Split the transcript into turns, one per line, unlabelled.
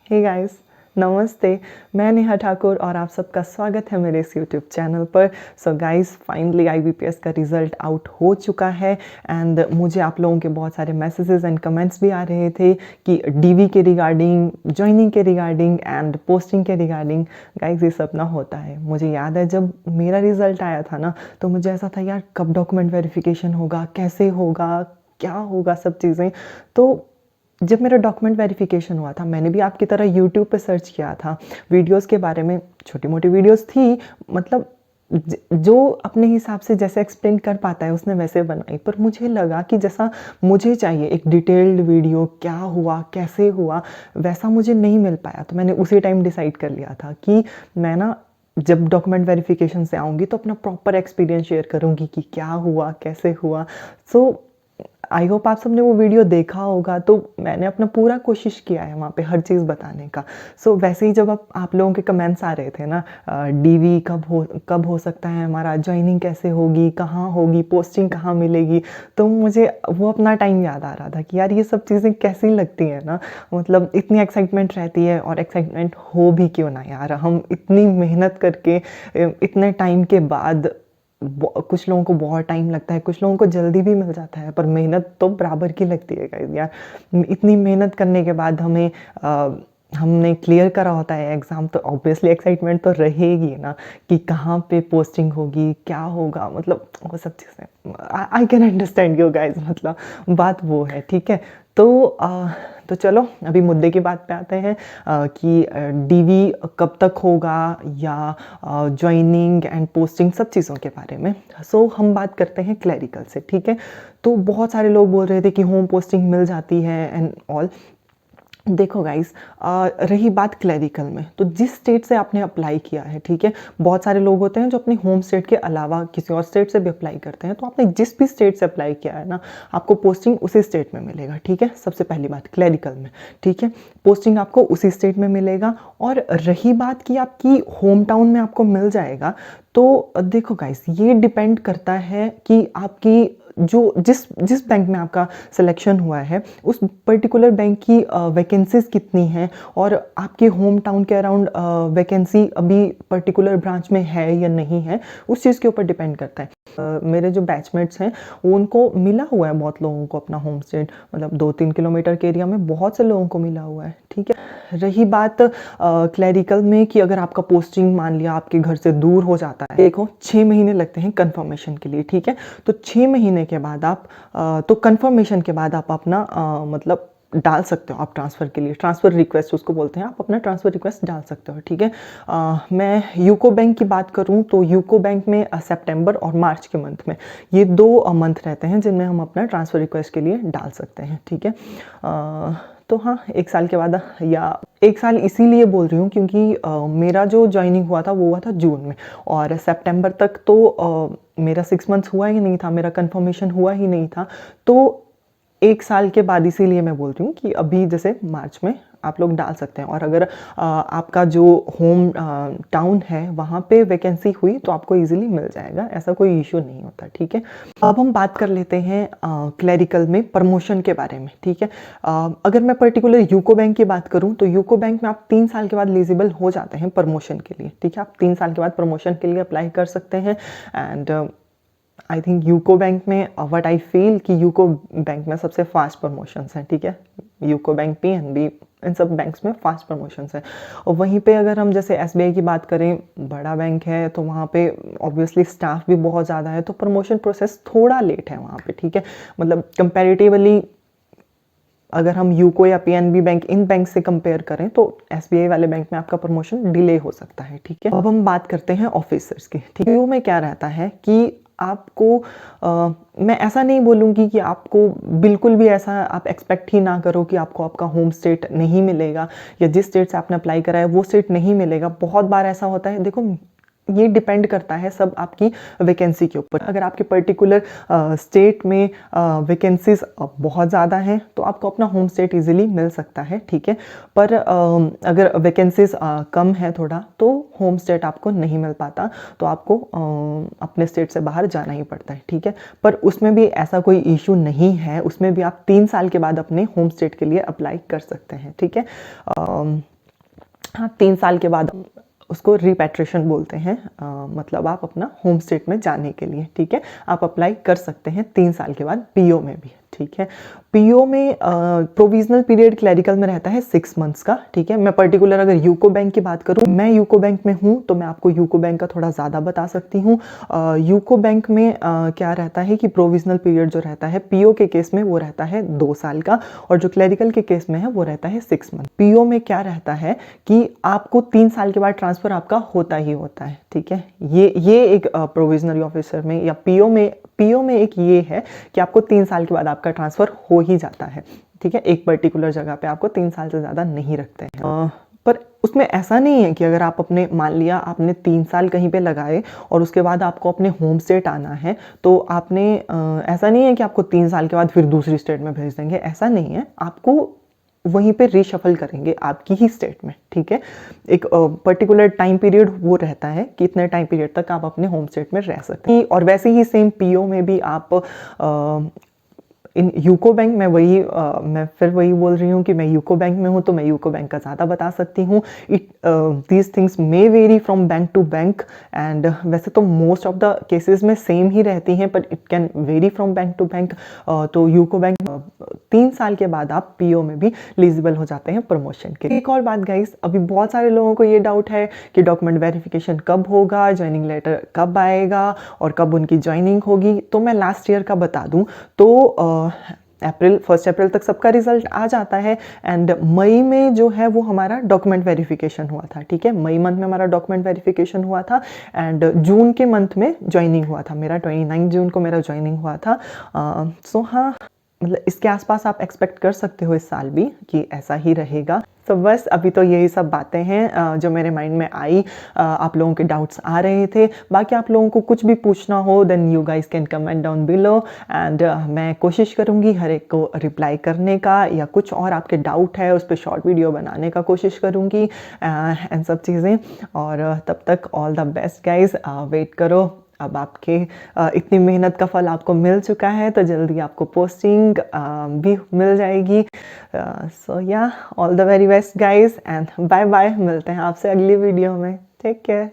Hey guys, नमस्ते। मैं नेहा ठाकुर और आप सबका स्वागत है मेरे इस यूट्यूब चैनल पर। सो गाइस, फाइनली आईबीपीएस का रिज़ल्ट आउट हो चुका है एंड मुझे आप लोगों के बहुत सारे मैसेजेस एंड कमेंट्स भी आ रहे थे कि डीवी के रिगार्डिंग, जॉइनिंग के रिगार्डिंग एंड पोस्टिंग के रिगार्डिंग। गाइस, ये सब ना होता है। मुझे याद है जब मेरा रिज़ल्ट आया था ना, तो मुझे ऐसा था यार कब डॉक्यूमेंट वेरिफिकेशन होगा, कैसे होगा, क्या होगा, सब चीज़ें। तो जब मेरा डॉक्यूमेंट वेरिफिकेशन हुआ था, मैंने भी आपकी तरह यूट्यूब पे सर्च किया था वीडियोस के बारे में। छोटी मोटी वीडियोस थी, मतलब जो अपने हिसाब से जैसे एक्सप्लेन कर पाता है उसने वैसे बनाई, पर मुझे लगा कि जैसा मुझे चाहिए एक डिटेल्ड वीडियो, क्या हुआ, कैसे हुआ, वैसा मुझे नहीं मिल पाया। तो मैंने उसी टाइम डिसाइड कर लिया था कि मैं ना जब डॉक्यूमेंट वेरिफिकेशन से आऊँगी तो अपना प्रॉपर एक्सपीरियंस शेयर करूँगी कि क्या हुआ, कैसे हुआ। सो आई होप आप सबने वो वीडियो देखा होगा। तो मैंने अपना पूरा कोशिश किया है वहाँ पे हर चीज़ बताने का। सो वैसे ही जब आप लोगों के कमेंट्स आ रहे थे ना, डीवी कब हो सकता है हमारा, ज्वाइनिंग कैसे होगी, कहाँ होगी, पोस्टिंग कहाँ मिलेगी, तो मुझे वो अपना टाइम याद आ रहा था कि यार ये सब चीज़ें कैसी लगती हैं ना। मतलब इतनी एक्साइटमेंट रहती है, और एक्साइटमेंट हो भी क्यों ना यार, हम इतनी मेहनत करके इतने टाइम के बाद, कुछ लोगों को बहुत टाइम लगता है, कुछ लोगों को जल्दी भी मिल जाता है, पर मेहनत तो बराबर की लगती है गाइस यार। इतनी मेहनत करने के बाद हमने क्लियर करा होता है एग्ज़ाम, तो ऑब्वियसली एक्साइटमेंट तो रहेगी ना कि कहाँ पे पोस्टिंग होगी, क्या होगा, मतलब वो सब चीज़ें। I can understand you guys, मतलब बात वो है, ठीक है। तो चलो अभी मुद्दे की बात पे आते हैं कि डीवी कब तक होगा, या ज्वाइनिंग एंड पोस्टिंग, सब चीज़ों के बारे में। सो हम बात करते हैं क्लैरिकल से, ठीक है। तो बहुत सारे लोग बोल रहे थे कि होम पोस्टिंग मिल जाती है एंड ऑल। देखो गाइस, रही बात क्लैरिकल में, तो जिस स्टेट से आपने अप्लाई किया है, ठीक है, बहुत सारे लोग होते हैं जो अपने होम स्टेट के अलावा किसी और स्टेट से भी अप्लाई करते हैं। तो आपने जिस भी स्टेट से अप्लाई किया है ना, आपको पोस्टिंग उसी स्टेट में मिलेगा, ठीक है। सबसे पहली बात क्लैरिकल में, ठीक है, पोस्टिंग आपको उसी स्टेट में मिलेगा। और रही बात कि आपकी होम टाउन में आपको मिल जाएगा, तो देखो गाइस, ये डिपेंड करता है कि आपकी जो जिस जिस बैंक में आपका सिलेक्शन हुआ है, उस पर्टिकुलर बैंक की वैकेंसीज कितनी हैं, और आपके होम टाउन के अराउंड वैकेंसी अभी पर्टिकुलर ब्रांच में है या नहीं है, उस चीज़ के ऊपर डिपेंड करता है। मेरे जो बैचमेट्स हैं, उनको मिला हुआ है, बहुत लोगों को अपना होम स्टेट, मतलब 2-3 किलोमीटर के एरिया में बहुत से लोगों को मिला हुआ है, ठीक है। रही बात क्लैरिकल में कि अगर आपका पोस्टिंग मान लिया आपके घर से दूर हो जाता है, देखो 6 महीने लगते हैं कन्फर्मेशन के लिए, ठीक है। तो 6 महीने के बाद तो कन्फर्मेशन के बाद आप अपना मतलब डाल सकते हो, आप ट्रांसफ़र के लिए, ट्रांसफ़र रिक्वेस्ट उसको बोलते हैं, आप अपना ट्रांसफ़र रिक्वेस्ट डाल सकते हो, ठीक है। मैं यूको बैंक की बात करूं तो यूको बैंक में सितंबर और मार्च के मंथ में, ये 2 मंथ रहते हैं जिनमें हम अपना ट्रांसफ़र रिक्वेस्ट के लिए डाल सकते हैं, ठीक है। तो हाँ, 1 साल के बाद, या 1 साल इसीलिए बोल रही हूँ क्योंकि मेरा जो जॉइनिंग हुआ था वो हुआ था जून में, और सितंबर तक तो मेरा 6 मंथ्स हुआ ही नहीं था, मेरा कन्फर्मेशन हुआ ही नहीं था। तो 1 साल के बाद, इसीलिए मैं बोल रही हूँ कि अभी जैसे मार्च में आप लोग डाल सकते हैं। और अगर आपका जो होम टाउन है वहाँ पे वैकेंसी हुई तो आपको इजीली मिल जाएगा, ऐसा कोई इशू नहीं होता, ठीक है। अब हम बात कर लेते हैं क्लैरिकल में प्रमोशन के बारे में, ठीक है। अगर मैं पर्टिकुलर यूको बैंक की बात करूँ तो यूको बैंक में आप 3 साल के बाद एलिजिबल हो जाते हैं प्रमोशन के लिए, ठीक है। आप 3 साल के बाद प्रमोशन के लिए अप्लाई कर सकते हैं। And I think UCO bank में, व्हाट आई फील कि यूको बैंक में सबसे फास्ट प्रमोशंस हैं, ठीक है। यूको बैंक, पीएनबी, इन सब बैंक्स में फास्ट प्रमोशंस हैं। और वहीं पे अगर हम जैसे एसबीआई की बात करें, बड़ा बैंक है, तो वहाँ पे ऑब्वियसली स्टाफ भी बहुत ज़्यादा है, तो प्रमोशन प्रोसेस थोड़ा लेट है वहाँ पे, ठीक है। मतलब कंपैरेटिवली अगर हम यूको या पीएनबी बैंक, इन बैंक से कंपेयर करें, तो एसबीआई वाले बैंक में आपका प्रमोशन डिले हो सकता है, ठीक है। अब हम बात करते हैं ऑफिसर्स की, ठीक है। यूको में क्या रहता है कि आपको मैं ऐसा नहीं बोलूँगी कि आपको बिल्कुल भी ऐसा आप एक्सपेक्ट ही ना करो कि आपको आपका होम स्टेट नहीं मिलेगा, या जिस स्टेट से आपने अप्लाई करा है वो स्टेट नहीं मिलेगा। बहुत बार ऐसा होता है, देखो ये डिपेंड करता है सब आपकी वैकेंसी के ऊपर। अगर आपके पर्टिकुलर स्टेट में वैकेंसीज बहुत ज़्यादा हैं तो आपको अपना होम स्टेट इजीली मिल सकता है, ठीक है। पर अगर वैकेंसीज कम है थोड़ा, तो होम स्टेट आपको नहीं मिल पाता, तो आपको अपने स्टेट से बाहर जाना ही पड़ता है, ठीक है। पर उसमें भी ऐसा कोई इशू नहीं है, उसमें भी आप 3 साल के बाद अपने होम स्टेट के लिए अप्लाई कर सकते हैं, ठीक है। हाँ, 3 साल के बाद उसको रिपैट्रिएशन बोलते हैं, मतलब आप अपना होम स्टेट में जाने के लिए, ठीक है। आप अप्लाई कर सकते हैं 3 साल के बाद पीओ में भी, ठीक है। पीओ में प्रोविजनल पीरियड क्लरिकल में रहता है 6 मंथ्स का, ठीक है। मैं पर्टिकुलर अगर यूको बैंक की बात करूं, मैं यूको बैंक में हूं तो मैं आपको यूको बैंक का थोड़ा ज़्यादा बता सकती हूं। यूको बैंक में क्या रहता है कि प्रोविजनल पीरियड जो रहता है पीओ के केस में वो रहता है 2 साल का, और जो क्लरिकल के केस में है वो रहता है 6 मंथ। पीओ में क्या रहता है कि आपको 3 साल के बाद ट्रांसफ़र आपका होता ही होता है, ठीक है। ये एक प्रोविजनरी ऑफिसर में या पीओ में एक ये है कि आपको 3 साल के बाद आपका ट्रांसफ़र हो ही जाता है, ठीक है। एक पर्टिकुलर जगह पे आपको 3 साल से ज़्यादा नहीं रखते हैं। पर उसमें ऐसा नहीं है कि अगर आप अपने, मान लिया आपने 3 साल कहीं पे लगाए और उसके बाद आपको अपने होम स्टेट आना है, तो आपने ऐसा नहीं है कि आपको 3 साल के बाद फिर दूसरी स्टेट में भेज देंगे, ऐसा नहीं है। आपको वहीं पे रीशफल करेंगे आपकी ही स्टेट में, ठीक है। एक पर्टिकुलर टाइम पीरियड वो रहता है कि इतने टाइम पीरियड तक आप अपने होम स्टेट में रह सकते हैं। और वैसे ही सेम पीओ में भी आप इन यूको बैंक में मैं फिर वही बोल रही हूँ कि मैं यूको बैंक में हूँ तो मैं यूको बैंक का ज़्यादा बता सकती हूँ। These things may vary from bank to bank, and वैसे तो मोस्ट ऑफ द केसेस में सेम ही रहती हैं, but it can vary from bank to bank. तो यूको बैंक 3 साल के बाद आप पीओ में भी एलिजिबल हो जाते हैं प्रमोशन के लिए। एक और बात गाइस, अभी बहुत सारे लोगों को ये डाउट है कि डॉक्यूमेंट वेरिफिकेशन कब होगा, ज्वाइनिंग लेटर कब आएगा और कब उनकी ज्वाइनिंग होगी। तो मैं लास्ट ईयर का बता दूं तो 1 अप्रैल तक सबका रिजल्ट आ जाता है, एंड मई में जो है वो हमारा डॉक्यूमेंट वेरिफिकेशन हुआ था, ठीक है। मई मंथ में हमारा डॉक्यूमेंट वेरिफिकेशन हुआ था, एंड जून के मंथ में ज्वाइनिंग हुआ था मेरा, 29 जून को मेरा ज्वाइनिंग हुआ था। सो हाँ, मतलब इसके आसपास आप एक्सपेक्ट कर सकते हो इस साल भी कि ऐसा ही रहेगा। तो बस अभी तो यही सब बातें हैं जो मेरे माइंड में आई। आप लोगों के डाउट्स आ रहे थे। बाकी आप लोगों को कुछ भी पूछना हो then you guys can comment down below, and मैं कोशिश करूँगी हर एक को रिप्लाई करने का, या कुछ और आपके डाउट है उस पर शॉर्ट वीडियो बनाने का कोशिश करूँगी एंड सब चीज़ें। और तब तक all the best guys, wait करो। अब आपके इतनी मेहनत का फल आपको मिल चुका है, तो जल्दी आपको पोस्टिंग भी मिल जाएगी। So yeah all the very best guys, and bye bye. मिलते हैं आपसे अगली वीडियो में। Take care.